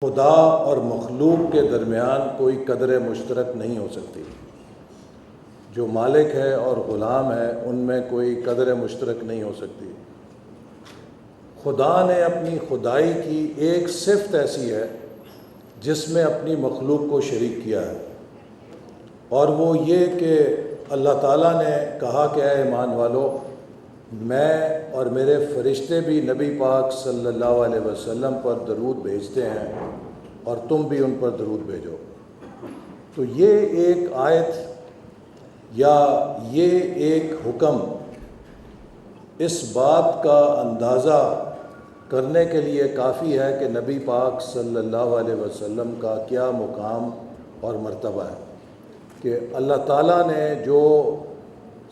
خدا اور مخلوق کے درمیان کوئی قدر مشترک نہیں ہو سکتی۔ جو مالک ہے اور غلام ہے ان میں کوئی قدر مشترک نہیں ہو سکتی۔ خدا نے اپنی خدائی کی ایک صفت ایسی ہے جس میں اپنی مخلوق کو شریک کیا ہے، اور وہ یہ کہ اللہ تعالیٰ نے کہا کہ اے ایمان والو، میں اور میرے فرشتے بھی نبی پاک صلی اللہ علیہ وسلم پر درود بھیجتے ہیں اور تم بھی ان پر درود بھیجو۔ تو یہ ایک آیت یا یہ ایک حکم اس بات کا اندازہ کرنے کے لیے کافی ہے کہ نبی پاک صلی اللہ علیہ وسلم کا کیا مقام اور مرتبہ ہے، کہ اللہ تعالیٰ نے جو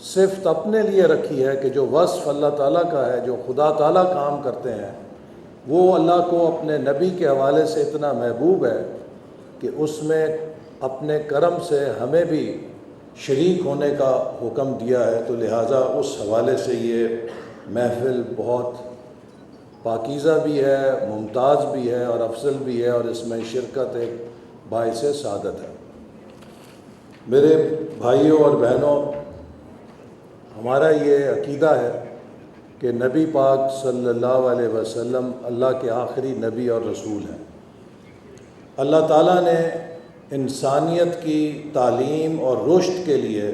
صفت اپنے لیے رکھی ہے، کہ جو وصف اللہ تعالیٰ کا ہے، جو خدا تعالیٰ کام کرتے ہیں، وہ اللہ کو اپنے نبی کے حوالے سے اتنا محبوب ہے کہ اس میں اپنے کرم سے ہمیں بھی شریک ہونے کا حکم دیا ہے۔ تو لہٰذا اس حوالے سے یہ محفل بہت پاکیزہ بھی ہے، ممتاز بھی ہے اور افضل بھی ہے، اور اس میں شرکت ایک باعث سعادت ہے۔ میرے بھائیوں اور بہنوں، ہمارا یہ عقیدہ ہے کہ نبی پاک صلی اللہ علیہ وسلم اللہ کے آخری نبی اور رسول ہیں۔ اللہ تعالیٰ نے انسانیت کی تعلیم اور رشد کے لیے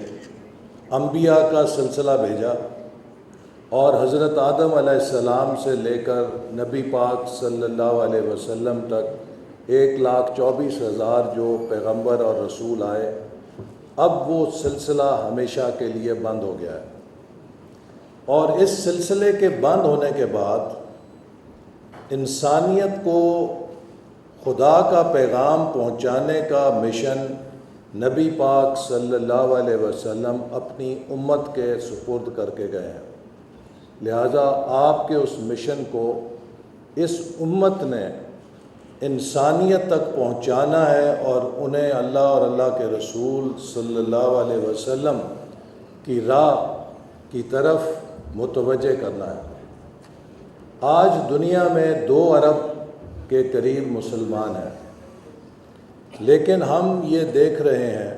انبیاء کا سلسلہ بھیجا، اور حضرت آدم علیہ السلام سے لے کر نبی پاک صلی اللہ علیہ وسلم تک 1,24,000 جو پیغمبر اور رسول آئے، اب وہ سلسلہ ہمیشہ کے لیے بند ہو گیا ہے۔ اور اس سلسلے کے بند ہونے کے بعد انسانیت کو خدا کا پیغام پہنچانے کا مشن نبی پاک صلی اللہ علیہ وسلم اپنی امت کے سپرد کر کے گئے ہیں۔ لہٰذا آپ کے اس مشن کو اس امت نے انسانیت تک پہنچانا ہے، اور انہیں اللہ اور اللہ کے رسول صلی اللہ علیہ وسلم کی راہ کی طرف متوجہ کرنا ہے۔ آج دنیا میں 2 ارب کے قریب مسلمان ہیں، لیکن ہم یہ دیکھ رہے ہیں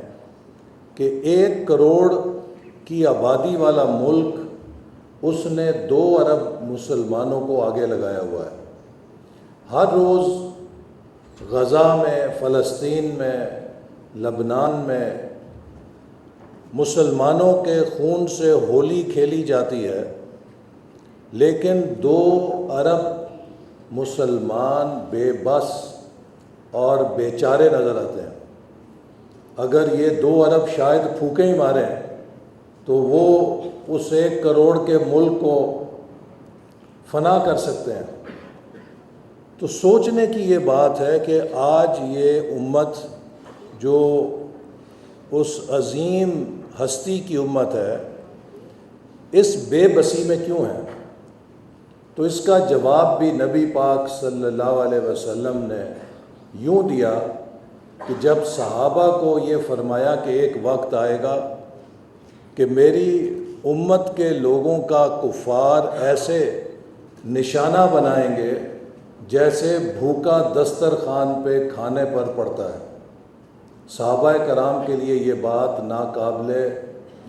کہ 1 کروڑ کی آبادی والا ملک، اس نے 2 ارب مسلمانوں کو آگے لگایا ہوا ہے۔ ہر روز غزہ میں، فلسطین میں، لبنان میں مسلمانوں کے خون سے ہولی کھیلی جاتی ہے، لیکن 2 ارب مسلمان بے بس اور بیچارے نظر آتے ہیں۔ اگر یہ 2 ارب شاید پھوکے ہی ماریں تو وہ اس 1 کروڑ کے ملک کو فنا کر سکتے ہیں۔ تو سوچنے کی یہ بات ہے کہ آج یہ امت جو اس عظیم ہستی کی امت ہے، اس بے بسی میں کیوں ہے؟ تو اس کا جواب بھی نبی پاک صلی اللہ علیہ وسلم نے یوں دیا کہ جب صحابہ کو یہ فرمایا کہ ایک وقت آئے گا کہ میری امت کے لوگوں کا کفار ایسے نشانہ بنائیں گے جیسے بھوکا دسترخوان پہ کھانے پر پڑتا ہے۔ صحابہ کرام کے لیے یہ بات ناقابل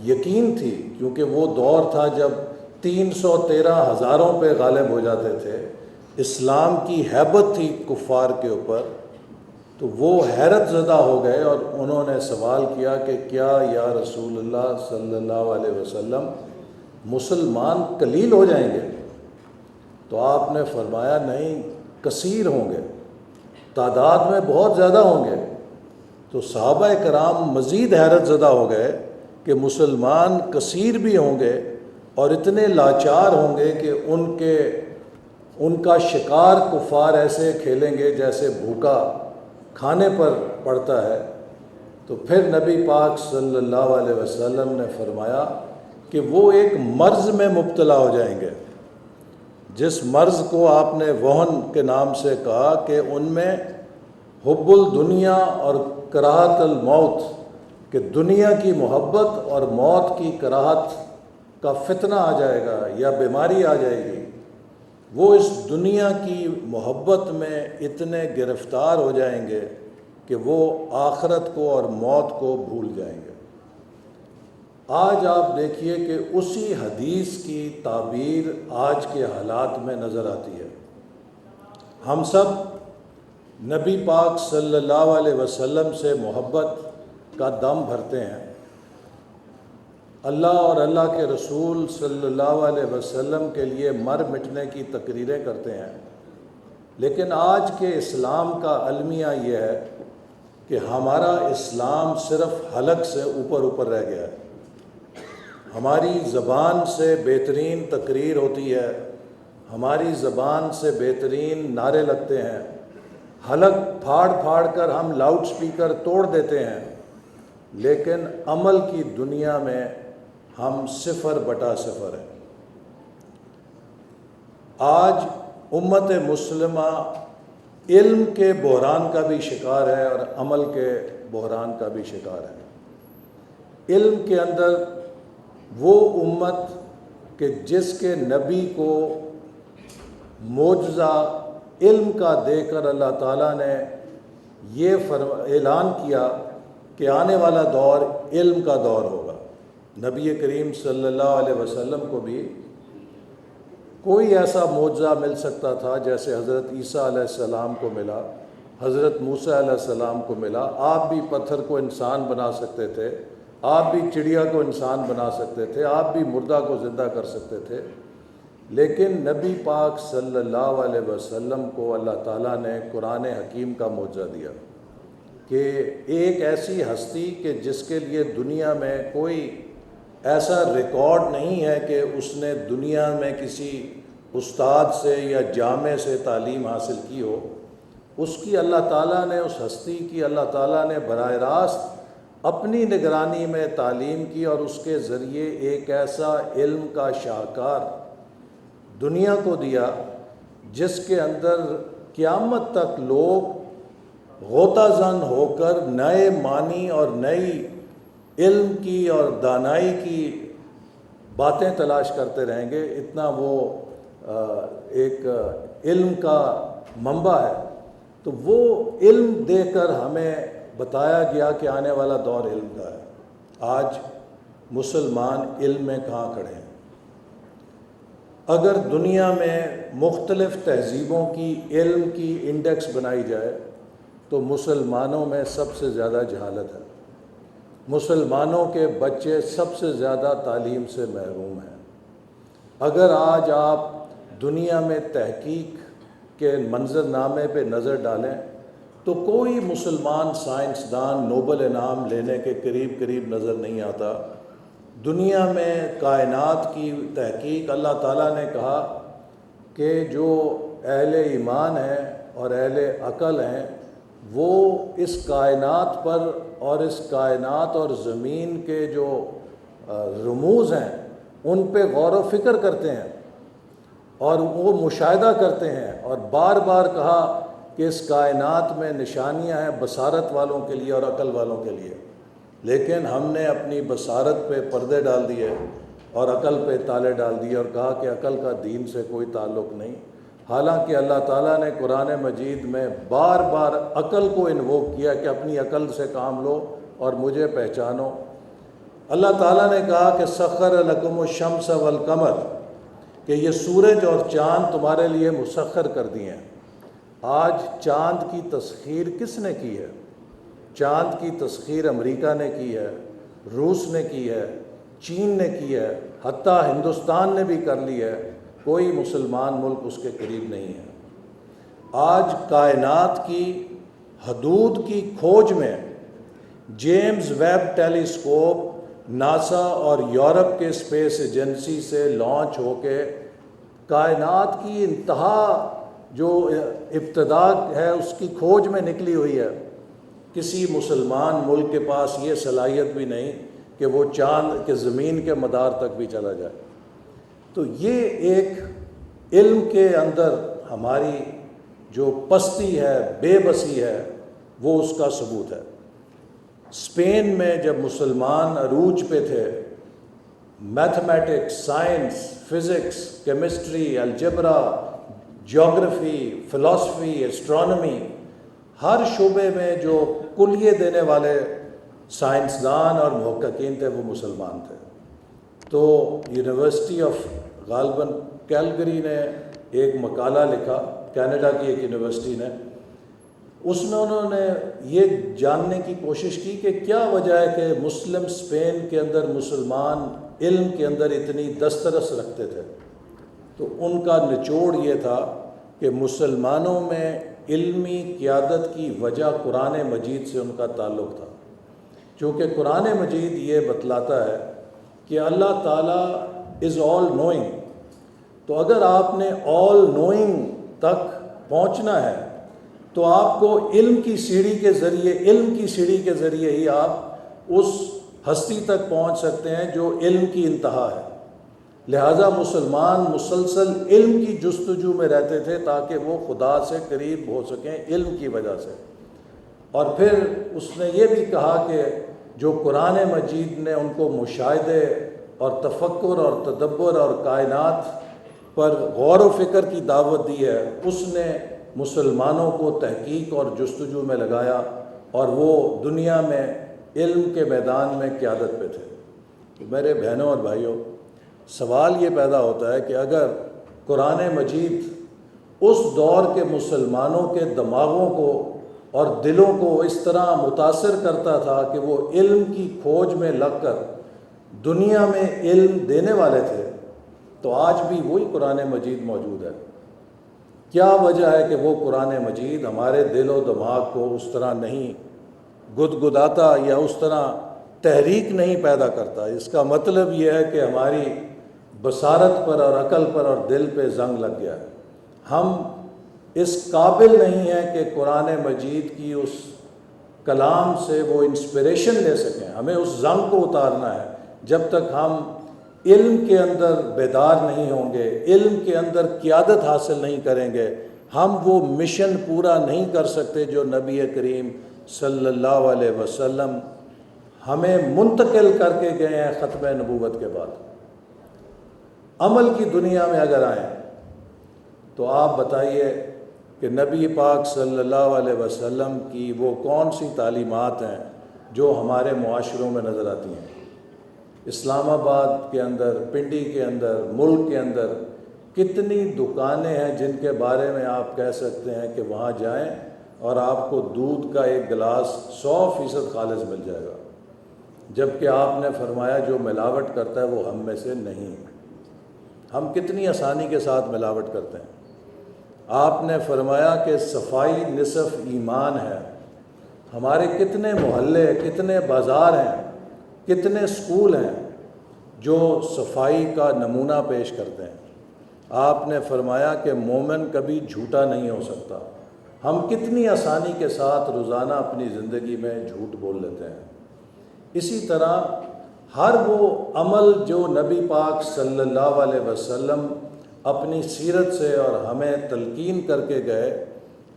یقین تھی، کیونکہ وہ دور تھا جب 313 ہزاروں پہ غالب ہو جاتے تھے، اسلام کی ہیبت تھی کفار کے اوپر۔ تو وہ حیرت زدہ ہو گئے اور انہوں نے سوال کیا کہ کیا یا رسول اللہ صلی اللہ علیہ وسلم مسلمان قلیل ہو جائیں گے؟ تو آپ نے فرمایا نہیں، کثیر ہوں گے، تعداد میں بہت زیادہ ہوں گے۔ تو صحابہ کرام مزید حیرت زدہ ہو گئے کہ مسلمان کثیر بھی ہوں گے اور اتنے لاچار ہوں گے کہ ان کا شکار کفار ایسے کھیلیں گے جیسے بھوکا کھانے پر پڑتا ہے۔ تو پھر نبی پاک صلی اللہ علیہ وسلم نے فرمایا کہ وہ ایک مرض میں مبتلا ہو جائیں گے، جس مرض کو آپ نے وہن کے نام سے کہا، کہ ان میں حب الدنیا اور کراہت الموت، کہ دنیا کی محبت اور موت کی کراہت کا فتنہ آ جائے گا یا بیماری آ جائے گی، وہ اس دنیا کی محبت میں اتنے گرفتار ہو جائیں گے کہ وہ آخرت کو اور موت کو بھول جائیں گے۔ آج آپ دیکھیے کہ اسی حدیث کی تعبیر آج کے حالات میں نظر آتی ہے۔ ہم سب نبی پاک صلی اللہ علیہ وسلم سے محبت کا دم بھرتے ہیں، اللہ اور اللہ کے رسول صلی اللہ علیہ وسلم کے لیے مر مٹنے کی تقریریں کرتے ہیں، لیکن آج کے اسلام کا المیہ یہ ہے کہ ہمارا اسلام صرف حلق سے اوپر رہ گیا ہے۔ ہماری زبان سے بہترین تقریر ہوتی ہے، ہماری زبان سے بہترین نعرے لگتے ہیں، حلق پھاڑ کر ہم لاؤڈ سپیکر توڑ دیتے ہیں، لیکن عمل کی دنیا میں ہم 0/0 ہیں۔ آج امت مسلمہ علم کے بحران کا بھی شکار ہے اور عمل کے بحران کا بھی شکار ہے۔ علم کے اندر وہ امت کہ جس کے نبی کو معجزہ علم کا دے کر اللہ تعالیٰ نے یہ اعلان کیا کہ آنے والا دور علم کا دور ہوگا۔ نبی کریم صلی اللہ علیہ وسلم کو بھی کوئی ایسا معجزہ مل سکتا تھا جیسے حضرت عیسیٰ علیہ السلام کو ملا، حضرت موسیٰ علیہ السلام کو ملا۔ آپ بھی پتھر کو انسان بنا سکتے تھے، آپ بھی چڑیا کو انسان بنا سکتے تھے، آپ بھی مردہ کو زندہ کر سکتے تھے، لیکن نبی پاک صلی اللہ علیہ وسلم کو اللہ تعالیٰ نے قرآن حکیم کا معجزہ دیا کہ ایک ایسی ہستی کہ جس کے لیے دنیا میں کوئی ایسا ریکارڈ نہیں ہے کہ اس نے دنیا میں کسی استاد سے یا جامع سے تعلیم حاصل کی ہو، اس کی اللہ تعالیٰ نے، اس ہستی کی اللہ تعالیٰ نے براہ راست اپنی نگرانی میں تعلیم کی اور اس کے ذریعے ایک ایسا علم کا شاہکار دنیا کو دیا جس کے اندر قیامت تک لوگ غوطہ زن ہو کر نئے معنی اور نئی علم کی اور دانائی کی باتیں تلاش کرتے رہیں گے۔ اتنا وہ ایک علم کا منبع ہے۔ تو وہ علم دے کر ہمیں بتایا گیا کہ آنے والا دور علم کا ہے۔ آج مسلمان علم میں کہاں کھڑے ہیں؟ اگر دنیا میں مختلف تہذیبوں کی علم کی انڈیکس بنائی جائے تو مسلمانوں میں سب سے زیادہ جہالت ہے، مسلمانوں کے بچے سب سے زیادہ تعلیم سے محروم ہیں۔ اگر آج آپ دنیا میں تحقیق کے منظر نامے پہ نظر ڈالیں تو کوئی مسلمان سائنسدان نوبل انعام لینے کے قریب نظر نہیں آتا۔ دنیا میں کائنات کی تحقیق اللہ تعالیٰ نے کہا کہ جو اہل ایمان ہیں اور اہل عقل ہیں وہ اس کائنات پر اور اس کائنات اور زمین کے جو رموز ہیں ان پہ غور و فکر کرتے ہیں اور وہ مشاہدہ کرتے ہیں، اور بار بار کہا کہ اس کائنات میں نشانیاں ہیں بصارت والوں کے لیے اور عقل والوں کے لیے، لیکن ہم نے اپنی بصارت پہ پردے ڈال دیے اور عقل پہ تالے ڈال دیے اور کہا کہ عقل کا دین سے کوئی تعلق نہیں، حالانکہ اللہ تعالیٰ نے قرآن مجید میں بار بار عقل کو انووک کیا کہ اپنی عقل سے کام لو اور مجھے پہچانو۔ اللہ تعالیٰ نے کہا کہ سخر لکم الشمس والقمر، کہ یہ سورج اور چاند تمہارے لیے مسخر کر دیے ہیں۔ آج چاند کی تسخیر کس نے کی ہے؟ چاند کی تسخیر امریکہ نے کی ہے، روس نے کی ہے، چین نے کی ہے، حتیٰ ہندوستان نے بھی کر لی ہے، کوئی مسلمان ملک اس کے قریب نہیں ہے۔ آج کائنات کی حدود کی کھوج میں جیمز ویب ٹیلیسکوپ ناسا اور یورپ کے اسپیس ایجنسی سے لانچ ہو کے کائنات کی انتہا جو ابتدا ہے اس کی کھوج میں نکلی ہوئی ہے۔ کسی مسلمان ملک کے پاس یہ صلاحیت بھی نہیں کہ وہ چاند کے زمین کے مدار تک بھی چلا جائے۔ تو یہ ایک علم کے اندر ہماری جو پستی ہے، بے بسی ہے، وہ اس کا ثبوت ہے۔ اسپین میں جب مسلمان عروج پہ تھے، mathematics, science, physics, chemistry, algebra geography, فلسفی، ایسٹرانومی، ہر شعبے میں جو کلیے دینے والے سائنسدان اور محققین تھے وہ مسلمان تھے۔ تو یونیورسٹی آف غالباً کیلگری نے ایک مقالہ لکھا، کینیڈا کی ایک یونیورسٹی نے، اس میں انہوں نے یہ جاننے کی کوشش کی کہ کیا وجہ ہے کہ مسلم اسپین کے اندر مسلمان علم کے اندر اتنی دسترس رکھتے تھے۔ تو ان کا نچوڑ یہ تھا کہ مسلمانوں میں علمی قیادت کی وجہ قرآن مجید سے ان کا تعلق تھا، چونکہ قرآن مجید یہ بتلاتا ہے کہ اللہ تعالیٰ از آل نوئنگ۔ تو اگر آپ نے آل نوئنگ تک پہنچنا ہے تو آپ کو علم کی سیڑھی کے ذریعے ہی آپ اس ہستی تک پہنچ سکتے ہیں جو علم کی انتہا ہے۔ لہٰذا مسلمان مسلسل علم کی جستجو میں رہتے تھے تاکہ وہ خدا سے قریب ہو سکیں علم کی وجہ سے۔ اور پھر اس نے یہ بھی کہا کہ جو قرآن مجید نے ان کو مشاہدے اور تفکر اور تدبر اور کائنات پر غور و فکر کی دعوت دی ہے، اس نے مسلمانوں کو تحقیق اور جستجو میں لگایا اور وہ دنیا میں علم کے میدان میں قیادت پہ تھے۔ تو میرے بہنوں اور بھائیوں، سوال یہ پیدا ہوتا ہے کہ اگر قرآن مجید اس دور کے مسلمانوں کے دماغوں کو اور دلوں کو اس طرح متاثر کرتا تھا کہ وہ علم کی کھوج میں لگ کر دنیا میں علم دینے والے تھے، تو آج بھی وہی قرآن مجید موجود ہے۔ کیا وجہ ہے کہ وہ قرآن مجید ہمارے دل و دماغ کو اس طرح نہیں گدگداتا یا اس طرح تحریک نہیں پیدا کرتا؟ اس کا مطلب یہ ہے کہ ہماری بصارت پر اور عقل پر اور دل پہ زنگ لگ گیا ہے۔ ہم اس قابل نہیں ہیں کہ قرآن مجید کی اس کلام سے وہ انسپریشن لے سکیں۔ ہمیں اس زنگ کو اتارنا ہے۔ جب تک ہم علم کے اندر بیدار نہیں ہوں گے، علم کے اندر قیادت حاصل نہیں کریں گے، ہم وہ مشن پورا نہیں کر سکتے جو نبی کریم صلی اللہ علیہ وسلم ہمیں منتقل کر کے گئے ہیں ختم نبوت کے بعد۔ عمل کی دنیا میں اگر آئیں تو آپ بتائیے کہ نبی پاک صلی اللہ علیہ وسلم کی وہ کون سی تعلیمات ہیں جو ہمارے معاشروں میں نظر آتی ہیں؟ اسلام آباد کے اندر، پنڈی کے اندر، ملک کے اندر کتنی دکانیں ہیں جن کے بارے میں آپ کہہ سکتے ہیں کہ وہاں جائیں اور آپ کو دودھ کا ایک گلاس 100% خالص مل جائے گا، جبکہ آپ نے فرمایا جو ملاوٹ کرتا ہے وہ ہم میں سے نہیں۔ ہم کتنی آسانی کے ساتھ ملاوٹ کرتے ہیں۔ آپ نے فرمایا کہ صفائی نصف ایمان ہے۔ ہمارے کتنے محلے، کتنے بازار ہیں، کتنے سکول ہیں جو صفائی کا نمونہ پیش کرتے ہیں۔ آپ نے فرمایا کہ مومن کبھی جھوٹا نہیں ہو سکتا۔ ہم کتنی آسانی کے ساتھ روزانہ اپنی زندگی میں جھوٹ بول لیتے ہیں۔ اسی طرح ہر وہ عمل جو نبی پاک صلی اللہ علیہ وسلم اپنی سیرت سے اور ہمیں تلقین کر کے گئے،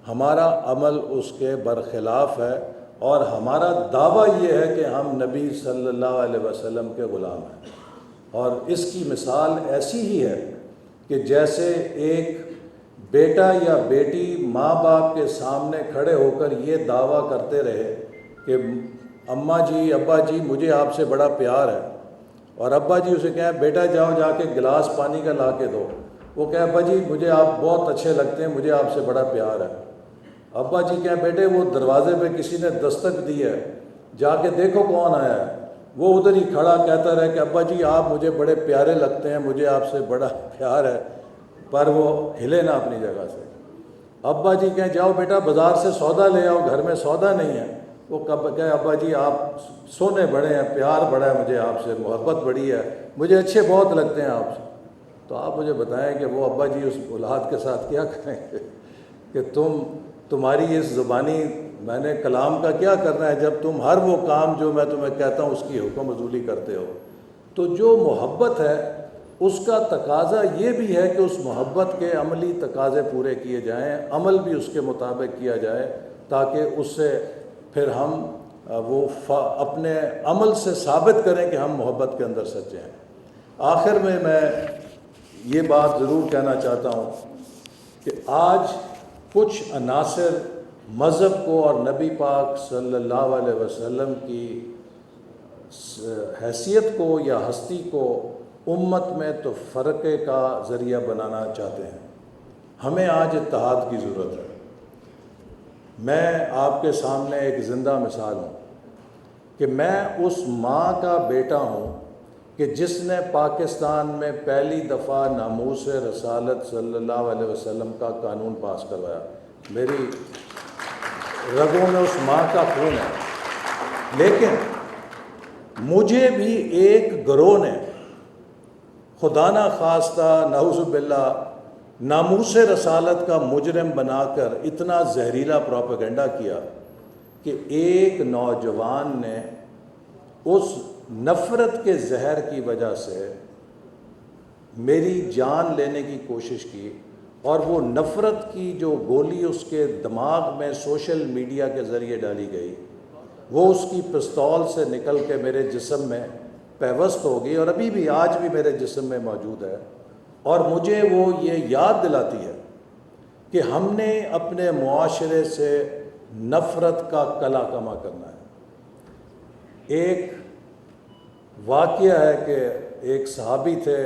ہمارا عمل اس کے برخلاف ہے، اور ہمارا دعویٰ یہ ہے کہ ہم نبی صلی اللہ علیہ وسلم کے غلام ہیں۔ اور اس کی مثال ایسی ہی ہے کہ جیسے ایک بیٹا یا بیٹی ماں باپ کے سامنے کھڑے ہو کر یہ دعویٰ کرتے رہے کہ اماں جی، ابا جی، مجھے آپ سے بڑا پیار ہے، اور ابا جی اسے کہیں بیٹا جاؤ جا کے گلاس پانی کا لا کے دو، وہ کہے ابا جی مجھے آپ بہت اچھے لگتے ہیں، مجھے آپ سے بڑا پیار ہے۔ ابا جی کہیں بیٹے وہ دروازے پہ کسی نے دستک دی ہے، جا کے دیکھو کون آیا ہے۔ وہ ادھر ہی کھڑا کہتا رہے کہ ابا جی آپ مجھے بڑے پیارے لگتے ہیں، مجھے آپ سے بڑا پیار ہے، پر وہ ہلے نہ اپنی جگہ سے۔ ابا جی کہیں جاؤ بیٹا بازار سے سودا لے آؤ، گھر میں سودا نہیں ہے، وہ کہے ابا جی آپ سونے بڑے ہیں، پیار بڑا ہے مجھے آپ سے، محبت بڑی ہے، مجھے اچھے بہت لگتے ہیں آپ سے۔ تو آپ مجھے بتائیں کہ وہ ابا جی اس اولاد کے ساتھ کیا کریں گے کہ تمہاری اس زبانی میں نے کلام کا کیا کرنا ہے جب تم ہر وہ کام جو میں تمہیں کہتا ہوں اس کی حکم عزولی کرتے ہو۔ تو جو محبت ہے اس کا تقاضا یہ بھی ہے کہ اس محبت کے عملی تقاضے پورے کیے جائیں، عمل بھی اس کے مطابق کیا جائے، تاکہ اس سے پھر ہم وہ اپنے عمل سے ثابت کریں کہ ہم محبت کے اندر سچے ہیں۔ آخر میں یہ بات ضرور کہنا چاہتا ہوں کہ آج کچھ عناصر مذہب کو اور نبی پاک صلی اللہ علیہ وسلم کی حیثیت کو یا ہستی کو امت میں تو فرقے کا ذریعہ بنانا چاہتے ہیں۔ ہمیں آج اتحاد کی ضرورت ہے۔ میں آپ کے سامنے ایک زندہ مثال ہوں کہ میں اس ماں کا بیٹا ہوں کہ جس نے پاکستان میں پہلی دفعہ ناموس رسالت صلی اللہ علیہ وسلم کا قانون پاس کروایا۔ میری رگوں میں اس ماں کا خون ہے، لیکن مجھے بھی ایک گروہ نے خدا نہ خواستہ نعوذ باللہ ناموس رسالت کا مجرم بنا کر اتنا زہریلا پروپیگنڈا کیا کہ ایک نوجوان نے اس نفرت کے زہر کی وجہ سے میری جان لینے کی کوشش کی، اور وہ نفرت کی جو گولی اس کے دماغ میں سوشل میڈیا کے ذریعے ڈالی گئی، وہ اس کی پستول سے نکل کے میرے جسم میں پیوست ہو گئی، اور ابھی بھی آج بھی میرے جسم میں موجود ہے، اور مجھے وہ یہ یاد دلاتی ہے کہ ہم نے اپنے معاشرے سے نفرت کا کلا کما کرنا ہے۔ ایک واقعہ ہے کہ ایک صحابی تھے،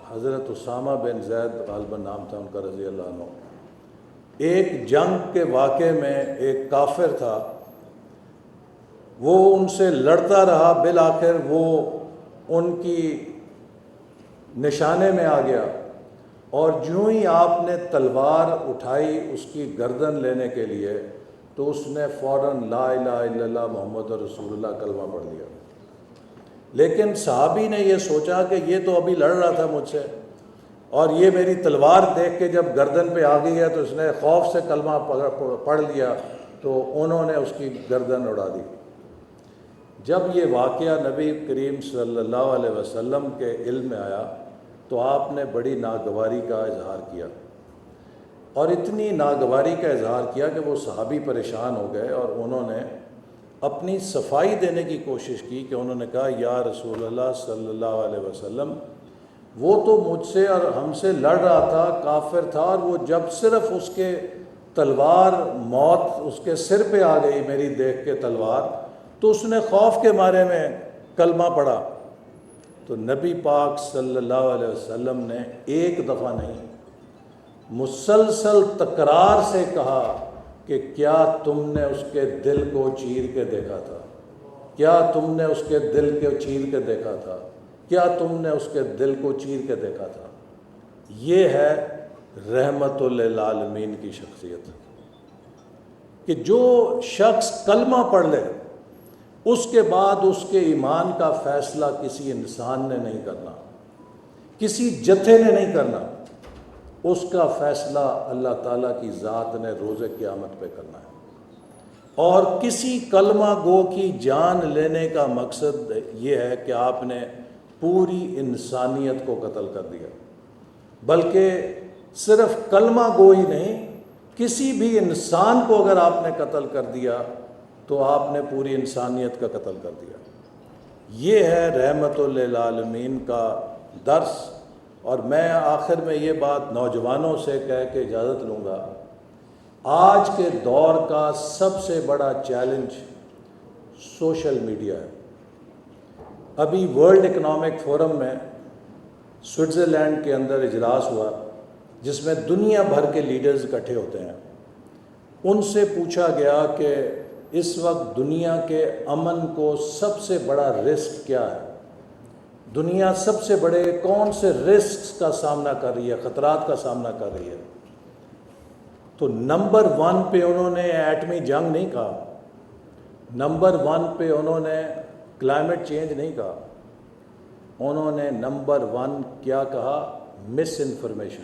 حضرت اسامہ بن زید غالباً نام تھا ان کا رضی اللہ عنہ۔ ایک جنگ کے واقعے میں ایک کافر تھا، وہ ان سے لڑتا رہا، بالآخر وہ ان کی نشانے میں آ گیا، اور جو ہی آپ نے تلوار اٹھائی اس کی گردن لینے کے لیے تو اس نے فوراً لا الہ الا اللہ محمد رسول اللہ کلمہ پڑھ لیا۔ لیکن صحابی نے یہ سوچا کہ یہ تو ابھی لڑ رہا تھا مجھ سے، اور یہ میری تلوار دیکھ کے جب گردن پہ آ گئی ہے تو اس نے خوف سے کلمہ پڑھ لیا، تو انہوں نے اس کی گردن اڑا دی۔ جب یہ واقعہ نبی کریم صلی اللہ علیہ وسلم کے علم میں آیا تو آپ نے بڑی ناگواری کا اظہار کیا، اور اتنی ناگواری کا اظہار کیا کہ وہ صحابی پریشان ہو گئے، اور انہوں نے اپنی صفائی دینے کی کوشش کی کہ انہوں نے کہا یا رسول اللہ صلی اللہ علیہ وسلم، وہ تو مجھ سے اور ہم سے لڑ رہا تھا، کافر تھا، اور وہ جب صرف اس کے تلوار موت اس کے سر پہ آ گئی میری دیکھ کے تلوار، تو اس نے خوف کے مارے میں کلمہ پڑھا۔ تو نبی پاک صلی اللہ علیہ وسلم نے ایک دفعہ نہیں، مسلسل تکرار سے کہا کہ کیا تم نے اس کے دل کو چیر کے دیکھا تھا؟ کیا تم نے اس کے دل کو چیر کے دیکھا تھا؟ کیا تم نے اس کے دل کو چیر کے دیکھا تھا؟ یہ ہے رحمت للعالمین کی شخصیت، کہ جو شخص کلمہ پڑھ لے اس کے بعد اس کے ایمان کا فیصلہ کسی انسان نے نہیں کرنا، کسی جتھے نے نہیں کرنا، اس کا فیصلہ اللہ تعالیٰ کی ذات نے روز قیامت پہ کرنا ہے۔ اور کسی کلمہ گو کی جان لینے کا مقصد یہ ہے کہ آپ نے پوری انسانیت کو قتل کر دیا، بلکہ صرف کلمہ گو ہی نہیں، کسی بھی انسان کو اگر آپ نے قتل کر دیا تو آپ نے پوری انسانیت کا قتل کر دیا۔ یہ ہے رحمت للعالمین کا درس۔ اور میں آخر میں یہ بات نوجوانوں سے کہہ کے اجازت لوں گا، آج کے دور کا سب سے بڑا چیلنج سوشل میڈیا ہے۔ ابھی ورلڈ اکنامک فورم میں سوئٹزرلینڈ کے اندر اجلاس ہوا جس میں دنیا بھر کے لیڈرز اکٹھے ہوتے ہیں۔ ان سے پوچھا گیا کہ اس وقت دنیا کے امن کو سب سے بڑا رسک کیا ہے، دنیا سب سے بڑے کون سے رسکس کا سامنا کر رہی ہے، خطرات کا سامنا کر رہی ہے؟ تو نمبر 1 پہ انہوں نے ایٹمی جنگ نہیں کہا، نمبر 1 پہ انہوں نے کلائمیٹ چینج نہیں کہا، انہوں نے نمبر 1 کیا کہا؟ مس انفارمیشن۔